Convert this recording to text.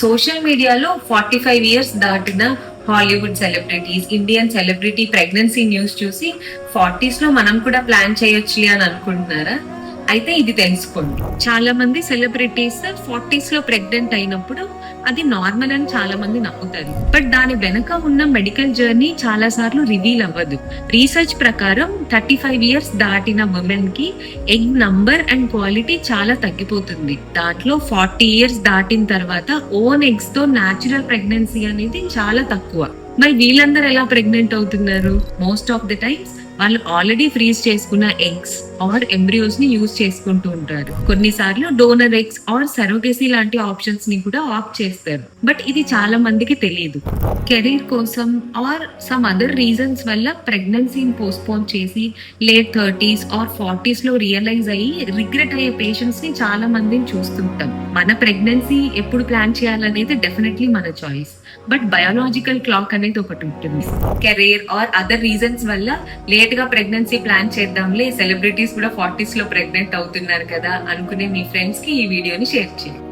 Social మీడియాలో 45 years దాటిన Hollywood celebrities, Indian celebrity pregnancy news చూసి 40s లో మనం కూడా ప్లాన్ చేయొచ్చులే అని అనుకుంటున్నారా? అయితే ఇది తెలుసుకోండి. చాలా మంది సెలబ్రిటీస్ 40s లో ప్రెగ్నెంట్ అయినప్పుడు అది నార్మల్ అని చాలా మంది నమ్ముతారు. బట్ దాని వెనక ఉన్న మెడికల్ జర్నీ చాలా సార్లు రివీల్ అవ్వదు. రీసెర్చ్ ప్రకారం 35 ఇయర్స్ దాటిన ఉమెన్ కి ఎగ్ నంబర్ అండ్ క్వాలిటీ చాలా తగ్గిపోతుంది. దాంట్లో 40 ఇయర్స్ దాటిన తర్వాత ఓన్ ఎగ్స్ తో న్యాచురల్ ప్రెగ్నెన్సీ అనేది చాలా తక్కువ. మరి వీళ్ళందరూ ఎలా ప్రెగ్నెంట్ అవుతున్నారు? మోస్ట్ ఆఫ్ ది టైమ్స్ వాళ్ళు ఆల్రెడీ ఫ్రీజ్ చేసుకున్న ఎగ్స్ ఆర్ ఎంబ్రియోస్ ని యూజ్ చేసుకుంటూ ఉంటారు. కొన్నిసార్లు డోనర్ ఎగ్స్ ఆర్ సరోగేసీ లాంటి ఆప్షన్స్ ని కూడా ఆప్ట్ చేస్తారు. బట్ ఇది చాలా మందికి తెలియదు. కెరీర్ కోసం ఆర్ సమ్ అదర్ రీజన్స్ వల్ల ప్రెగ్నెన్సీని పోస్ట్పోన్ చేసి లేట్ 30s ఆర్ 40s లో రియలైజ్ అయ్యి రిగ్రెట్ అయ్యే పేషెంట్స్ ని చాలా మందిని చూస్తుంటాం. మన ప్రెగ్నెన్సీ ఎప్పుడు ప్లాన్ చేయాలనేది డెఫినెట్లీ మన చాయిస్. బట్ బయోలాజికల్ క్లాక్ అనేది ఒకటి ఉంటుంది. కెరీర్ ఆర్ అదర్ రీజన్స్ వల్ల లేట్ గా ప్రెగ్నెన్సీ ప్లాన్ చేద్దాంలే, సెలబ్రిటీస్ కూడా 40s లో ప్రెగ్నెంట్ అవుతున్నారు కదా అనుకునే మీ ఫ్రెండ్స్ కి ఈ వీడియోని షేర్ చేయండి.